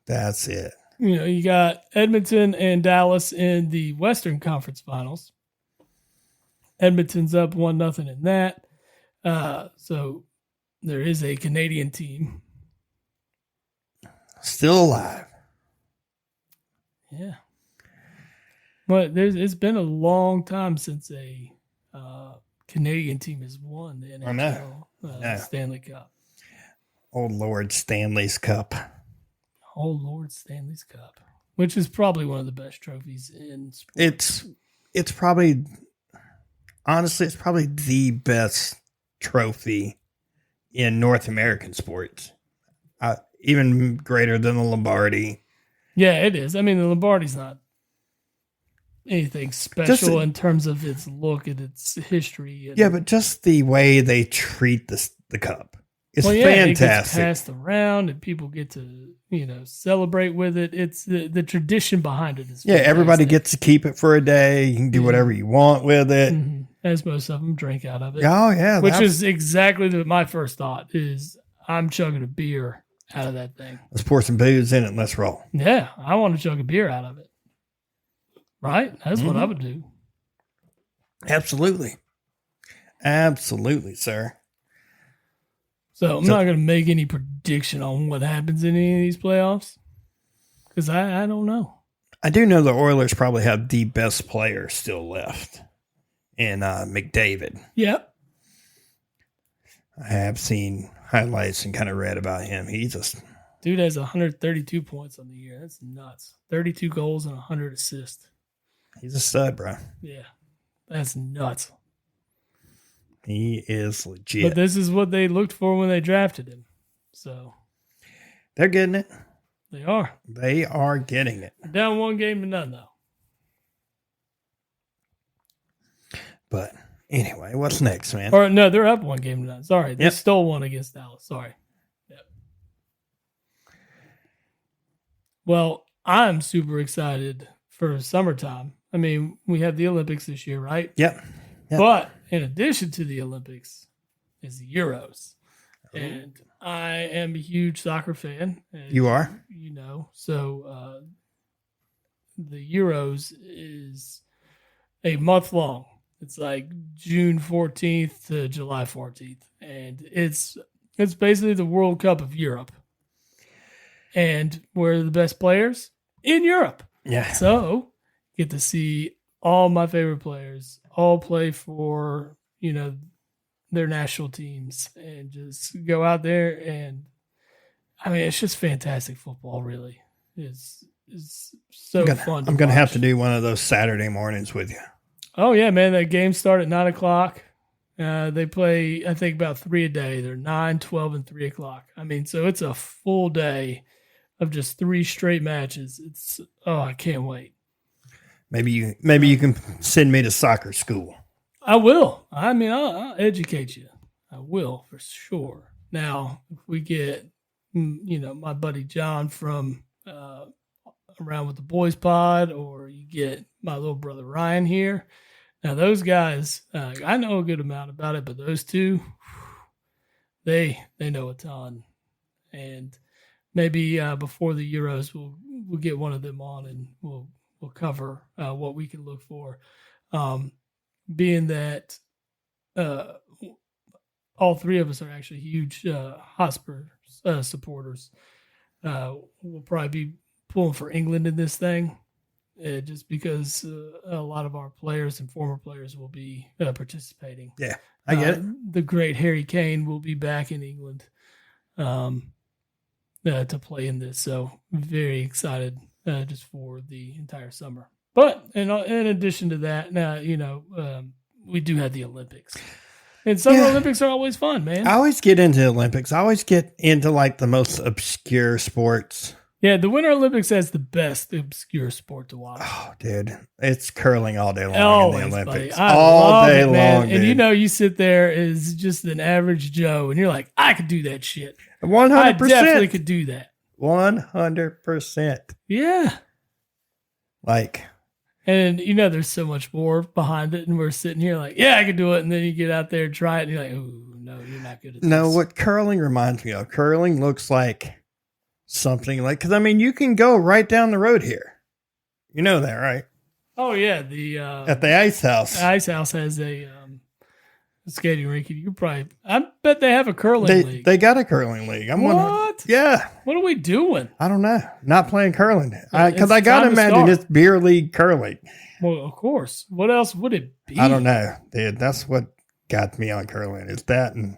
That's it. You got Edmonton and Dallas in the Western Conference Finals. Edmonton's up 1-0 in that. So there is a Canadian team. Still alive. Yeah. But it's been a long time since a Canadian team has won the NHL Stanley Cup. Oh, Lord, Stanley's Cup. Oh, Lord, Stanley's Cup. Which is probably one of the best trophies in sports. It's probably, honestly, it's probably the best trophy in North American sports. Even greater than the Lombardi. Yeah, it is. I mean, the Lombardi's not anything special in terms of its look and its history. Yeah, but just the way they treat the cup. It's fantastic. It gets passed around and people get to, celebrate with it. It's the tradition behind it is fantastic. Everybody gets to keep it for a day. You can do whatever you want with it. Mm-hmm. As most of them drink out of it. Oh, yeah. Which is exactly my first thought is I'm chugging a beer out of that thing. Let's pour some booze in it and let's roll. Yeah, I want to chug a beer out of it. Right? That's what I would do. Absolutely. Absolutely, sir. So I'm not going to make any prediction on what happens in any of these playoffs because I don't know. I do know the Oilers probably have the best player still left in McDavid. Yep. I have seen highlights and kind of read about him. Dude has 132 points on the year. That's nuts. 32 goals and 100 assists. He's a stud, bro. Yeah. That's nuts. He is legit. But this is what they looked for when they drafted him. So they're getting it. They are. They are getting it. Down 1-0 though. But anyway, what's next, man? Or no, they're up 1-0. Sorry. They stole one against Dallas. Sorry. Yep. Well, I'm super excited for summertime. I mean, we have the Olympics this year, right? Yep. But in addition to the Olympics is the Euros. And I am a huge soccer fan. You are? So the Euros is a month long. It's like June 14th to July 14th. And it's basically the World Cup of Europe. And where are the best players? In Europe. Yeah. So get to see all my favorite players all play for, their national teams and just go out there. And I mean, it's just fantastic football, really. It's so fun. I'm going to have to do one of those Saturday mornings with you. Oh, yeah, man. That game start at 9 o'clock. They play, I think, about 3 a day. They're 9, 12, and 3 o'clock. I mean, so it's a full day of just 3 straight matches. I can't wait. Maybe you can send me to soccer school. I will. I mean, I'll educate you. I will for sure. Now, if we get, my buddy John from Around with the Boys Pod, or you get my little brother Ryan here. Now, those guys, I know a good amount about it, but those two, they know a ton. And maybe before the Euros, we'll get one of them on and we'll cover what we can look for. Being that all three of us are actually huge Hotspur supporters, we'll probably be pulling for England in this thing, just because a lot of our players and former players will be participating. Yeah, I get it. The great Harry Kane will be back in England to play in this, so very excited just for the entire summer. But in addition to that, now we do have the Olympics, and Summer Olympics are always fun, man. I always get into Olympics. I always get into like the most obscure sports. Yeah, the Winter Olympics has the best obscure sport to watch. Oh, dude, it's curling all day long Always, in the Olympics. buddy. All day long, and dude. you know, you sit there as just an average Joe, and you're like, I could do that shit. 100%. I definitely could do that. 100%. Yeah. Like, and you know, there's so much more behind it, and we're sitting here like, yeah, I could do it, and then you get out there and try it, and you're like, ooh, no, you're not good at this. No, what curling reminds me of, curling looks like something like, because I mean, you can go right down the road here. You know that, right? Oh yeah, the at the ice house. The ice house has a skating rink. You could probably, I bet they have a curling league. They got a curling league. What? Yeah. What are we doing? I don't know. Not playing curling because I It's gotta time to imagine start. it's beer league curling. Well, of course. What else would it be? I don't know, dude. That's what got me on curling. Is that and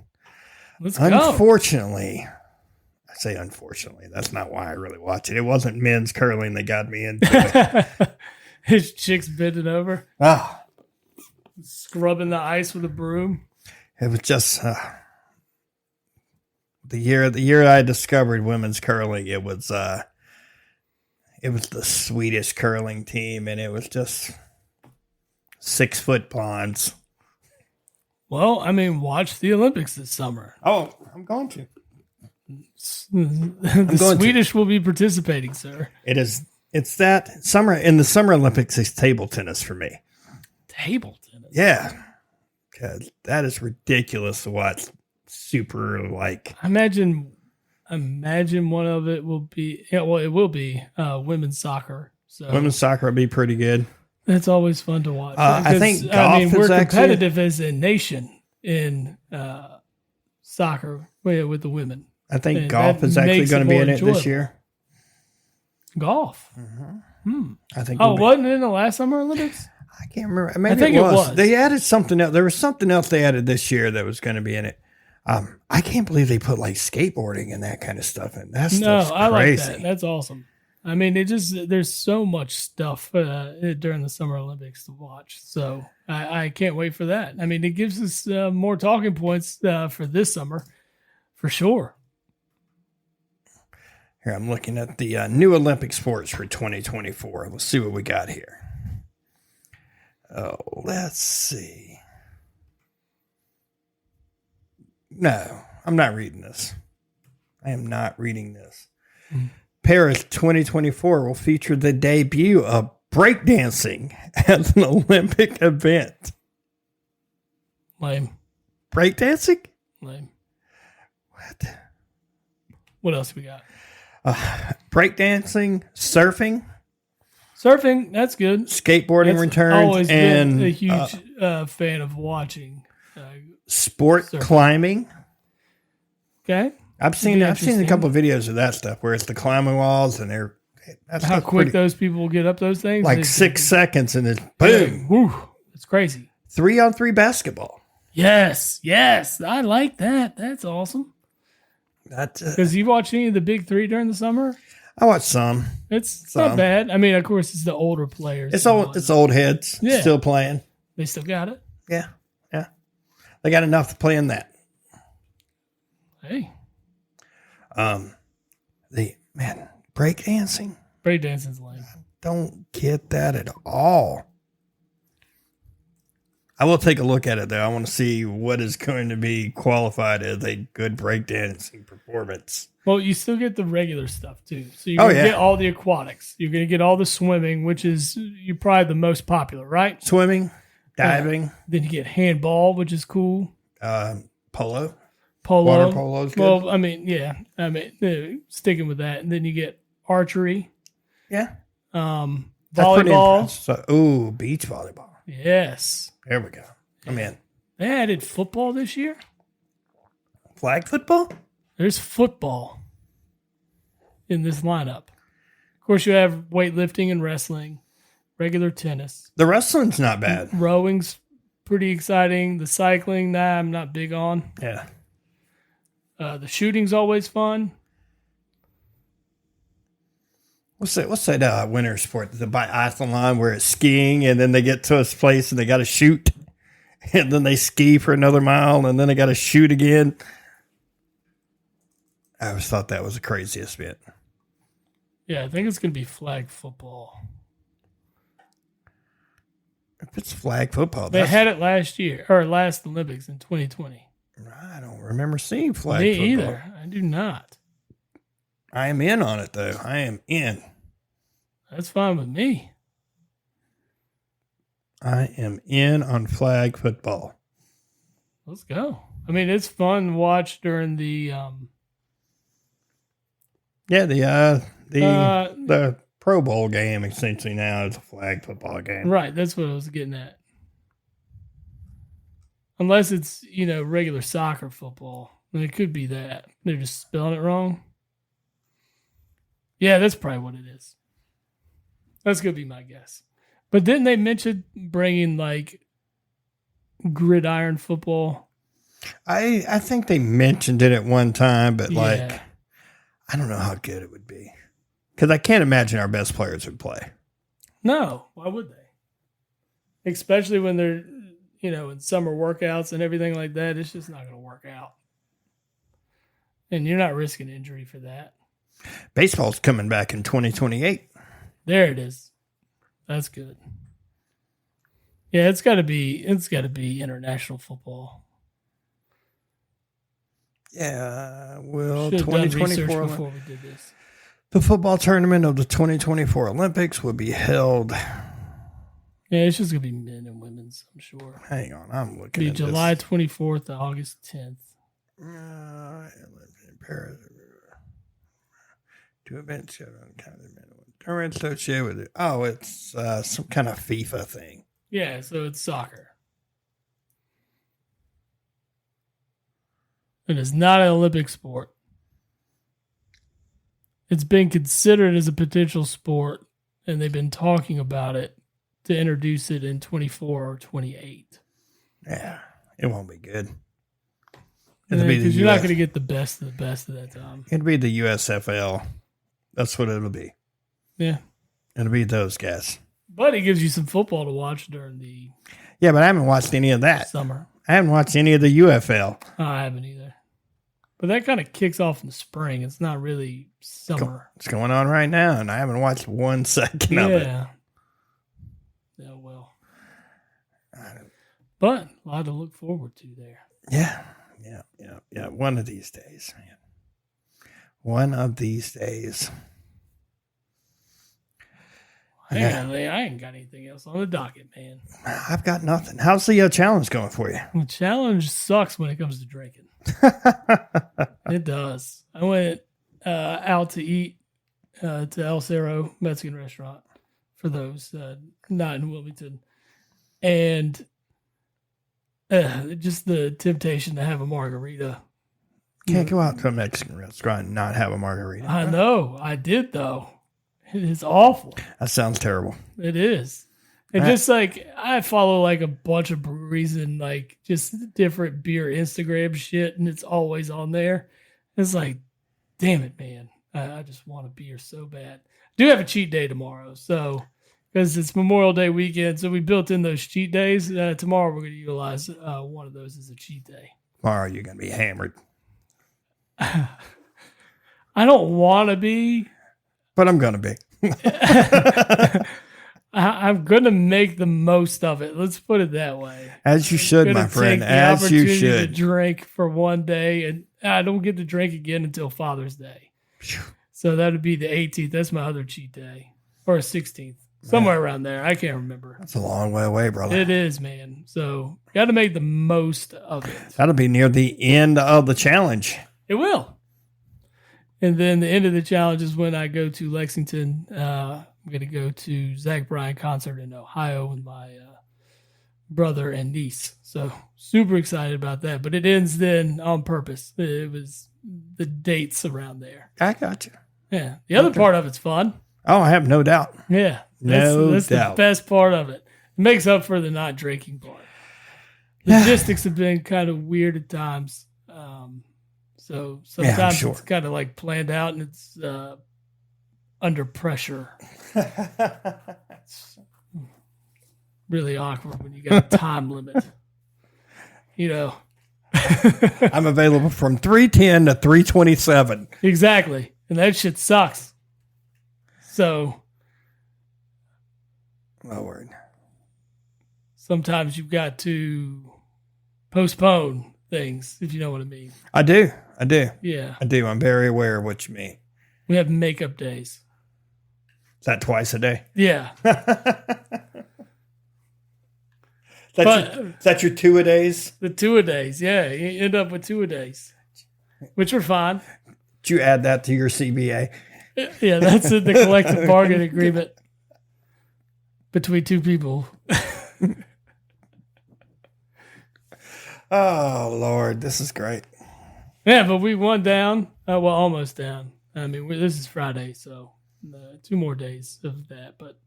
Let's go. unfortunately. I say unfortunately. That's not why I really watch it. It wasn't men's curling that got me into it. His chick's bending over, Oh, scrubbing the ice with a broom. it was just the year I discovered women's curling. It was the Swedish curling team, and it was just 6 foot ponds. Well, I mean, watch the Olympics this summer. Oh, I'm going to. The Swedish will be participating, sir. It's that summer in the Summer Olympics is table tennis for me. Table tennis. Yeah. Because that is ridiculous to watch. Super like. Imagine one of it will be, it will be women's soccer. So Women's soccer would be pretty good. that's always fun to watch. I think golf is we're actually- competitive as a nation in soccer with the women. I think And golf that is actually makes going it to be more in it this enjoyable. year. Golf. I think. Oh, it'll be- wasn't it in the last Summer Olympics? I can't remember. Maybe I think it it was. was. They added something else. There was something else they added this year that was going to be in it. I can't believe they put like skateboarding and that kind of stuff in. That stuff's I like crazy. that. That's awesome. I mean, there's so much stuff during the Summer Olympics to watch. So I can't wait for that. I mean, it gives us more talking points for this summer, for sure. Here, I'm looking at the new Olympic sports for 2024. Let's see what we got here. Oh, let's see. No, I'm not reading this. I am not reading this. Paris 2024 will feature the debut of breakdancing as an Olympic event. Lame. Breakdancing? Lame. What? What else we got? Breakdancing, surfing, Surfing. That's good. skateboarding That's returns, always and been a huge fan of watching. sport surfing. climbing. Okay. I've seen a interesting. couple of videos of that stuff where it's the climbing walls and that's How quick those people will get up those things? like It's- 6 seconds and it's boom. Whew, it's crazy. 3-on-3 basketball. Yes. I like that. That's awesome. That's Because you watch any of the big three during the summer? I watched some. It's Some. not bad. I mean, of course, it's the older players. It's old heads Yeah. still playing. They still got it. Yeah. They got enough to play in that. Hey, Breakdancing. breakdancing's lame. Don't get that at all. I will take a look at it though. I want to see what is going to be qualified as a good breakdancing performance. Well, you still get the regular stuff too. So you're Oh, going to yeah. get all the aquatics. You're going to get all the swimming, which is you're probably the most popular, right? Swimming, diving, Then you get handball, which is cool. polo. Polo. Water polo is good. Well, I mean, sticking with that. And then you get archery, Yeah. That's pretty volleyball. impressive. So, beach volleyball. Yes. There we go. I'm in. They added football this year. Flag football? There's football in this lineup. Of course, you have weightlifting and wrestling, regular tennis. The wrestling's not bad. Rowing's pretty exciting. The cycling, I'm not big on. Yeah. The shooting's always fun. What's that winter sport? The biathlon where it's skiing and then they get to a place and they got to shoot and then they ski for another mile and then they got to shoot again. I always thought that was the craziest bit. Yeah, I think it's going to be flag football. If it's flag football, They had it last Olympics in 2020. I don't remember seeing flag Me football. either. I do not. I am in on it, though. I am in. That's fine with me. I am in on flag football. Let's go. I mean, it's fun to watch during the the Pro Bowl game essentially now is a flag football game. Right, that's what I was getting at. Unless it's, regular soccer football. And it could be that. They're just spelling it wrong. Yeah, that's probably what it is. That's going to be my guess. But didn't they mention bringing, gridiron football? I think they mentioned it at one time, but, Yeah. I don't know how good it would be. Because I can't imagine our best players would play. No, why would they? Especially when they're, in summer workouts and everything like that. It's just not going to work out. And you're not risking injury for that. Baseball's coming back in 2028. There it is. That's good. Yeah, it's got to be international football. Yeah, well, Should have done research 2024 before we did this. The football tournament of the 2024 Olympics will be held. Yeah, it's just gonna be men and women's, I'm sure. Hang on, I'm looking Be at July this. 24th to August 10th. Two events tournament associated with it. Oh, it's some kind of FIFA thing. Yeah, so it's soccer. It is not an Olympic sport. It's been considered as a potential sport, and they've been talking about it to introduce it in 24 or 28. Yeah, it won't be good. Because you're not going to get the best of the best at that time. It'll be the USFL. That's what it'll be. Yeah. It'll be those guys. But it gives you some football to watch during the Yeah, but I haven't watched any of that. summer. I haven't watched any of the UFL. I haven't either. But that kind of kicks off in the spring. It's not really summer. It's going on right now, and I haven't watched 1 second of it. Yeah, well. But a lot to look forward to there. Yeah. One of these days, man. One of these days. I ain't got anything else on the docket, man. I've got nothing. How's the challenge going for you? The challenge sucks when it comes to drinking. It does. I went out to eat to El Cerro Mexican restaurant for those not in Wilmington, and just the temptation to have a margarita. Can't go out to a Mexican restaurant and not have a margarita. I know. I did though. It is awful. That sounds terrible. It is. And just I follow a bunch of breweries and just different beer Instagram shit, and it's always on there. It's damn it, man. I just want a beer so bad. Do have a cheat day tomorrow, so because it's Memorial Day weekend, so we built in those cheat days. Tomorrow we're going to utilize one of those as a cheat day. Tomorrow you're going to be hammered. I don't want to be. But I'm going to be. I'm going to make the most of it. Let's put it that way. As you should, my friend. As you should. To drink for one day, and I don't get to drink again until Father's Day. So that would be the 18th. That's my other cheat day. Or 16th. Somewhere around there. I can't remember. That's a long way away, brother. It is, man. So got to make the most of it. That'll be near the end of the challenge. It will. And then the end of the challenge is when I go to Lexington. I'm going to go to Zach Bryan concert in Ohio with my brother and niece. So super excited about that. But it ends then on purpose. It was the dates around there. I got you. Yeah. The other part of it's fun. Oh, I have no doubt. Yeah. That's the best part of it. It makes up for the not drinking part. Logistics have been kind of weird at times. So sometimes it's kind of planned out and it's under pressure. It's really awkward when you got a time limit. I'm available from 3:10 to 3:27. Exactly. And that shit sucks. So My word. sometimes you've got to postpone things, if you know what I mean. I do. Yeah. I do. I'm very aware of what you mean. We have makeup days. Is that twice a day? Yeah. Is that your 2-a-days? The 2-a-days. Yeah. You end up with 2-a-days, which are fine. Did you add that to your CBA? Yeah, that's in the collective bargain agreement between two people. Oh, Lord. This is great. Yeah, but we won down. Well, almost down. I mean, this is Friday, so 2 more days of that. But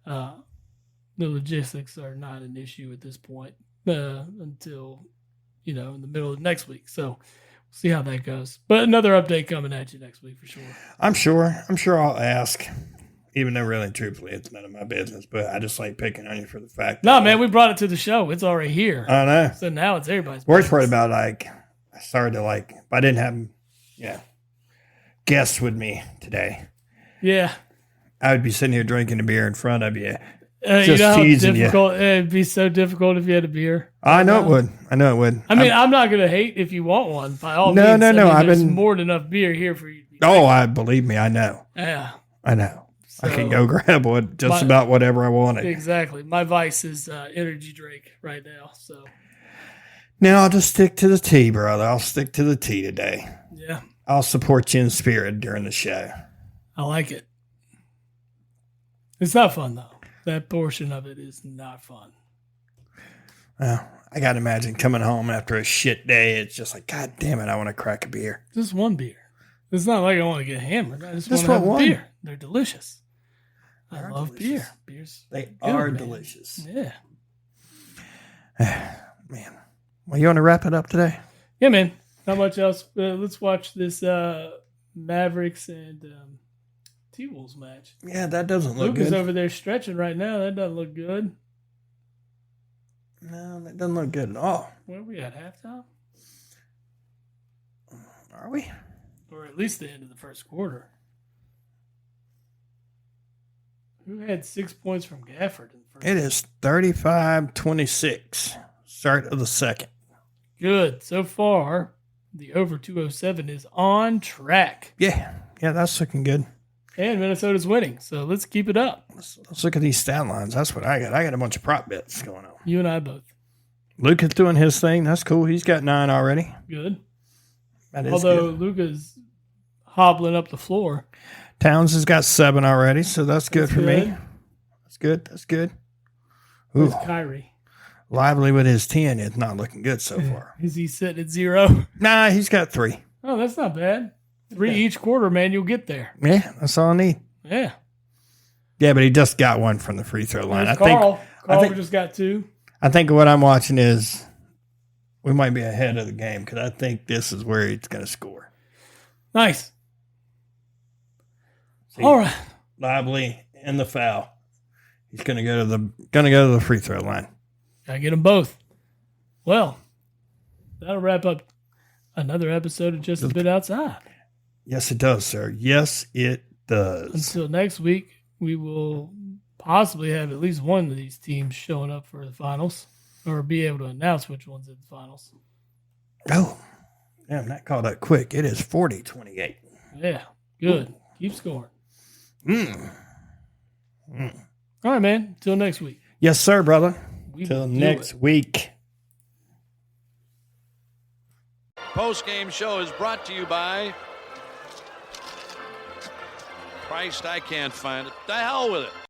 the logistics are not an issue at this point until, in the middle of next week. So we'll see how that goes. But another update coming at you next week for sure. I'm sure I'll ask, even though really truthfully it's none of my business, but I just like picking on you for the fact that. No, man, we brought it to the show. It's already here. I know. So now it's everybody's Worst part business. about I started to if I didn't have guests with me today, Yeah. I would be sitting here drinking a beer in front of you. You know how teasing you. difficult it'd be so difficult if you had a beer. I know it would. I mean, I'm not going to hate if you want one. By all No, means. no, I no, mean, I've there's been- more than enough beer here for you. I believe me. I know. Yeah. I know. I can So- go grab one, just about whatever I wanted. Exactly. My vice is energy drink right now. So Now I'll just stick to the tea, brother. I'll stick to the tea today. yeah, I'll support you in spirit during the show. I like it. It's not fun though. That portion of it is not fun. Well, I got to imagine coming home after a shit day. It's just like, God damn it, I want to crack a beer. Just one beer. It's not like I want to get hammered. I just Just want to have want a one. beer. They're delicious. I They are love delicious. beer. Beers. They good, are man. delicious. Yeah. Man. Well, you want to wrap it up today? Yeah, man. Not much else. Let's watch this Mavericks and T-Wolves match. Yeah, that doesn't look Luke is good. over there stretching right now. That doesn't look good. No, that doesn't look good at all. Where are we at? Halftime? Are we? Or at least the end of the first quarter. Who had 6 points from Gafford in the first? It is 35-26. Start of the second. Good. So far, the over 207 is on track. Yeah, that's looking good. And Minnesota's winning. So let's keep it up. Let's look at these stat lines. That's what I got. I got a bunch of prop bets going on. You and I both. Luke is doing his thing. That's cool. He's got 9 already. Good. That is Although good. Luka's hobbling up the floor. Towns has got 7 already, so that's good for me. good. That's good. Ooh, Where's Kyrie? Lively with his 10 is not looking good so far. Is he sitting at 0? Nah, he's got 3. Oh, that's not bad. 3 each quarter, man. You'll get there. Yeah, that's all I need. Yeah. Yeah, but he just got 1 from the free throw line. There's I think Carl just got 2. I think what I'm watching is we might be ahead of the game because I think this is where he's going to score. Nice. See, All right. Lively in the foul. He's going to go to the free throw line. Gotta get them both. Well, that'll wrap up another episode of Just a Bit Outside. Yes, it does, sir. Yes, it does. Until next week, we will possibly have at least one of these teams showing up for the finals or be able to announce which one's in the finals. Oh, damn, that called up quick. It is 40-28. Yeah, good. Keep scoring. Mm. All right, man. Until next week. Yes, sir, brother. We Till will do next it. week. Post-game show is brought to you by Christ, I can't find it. The hell with it.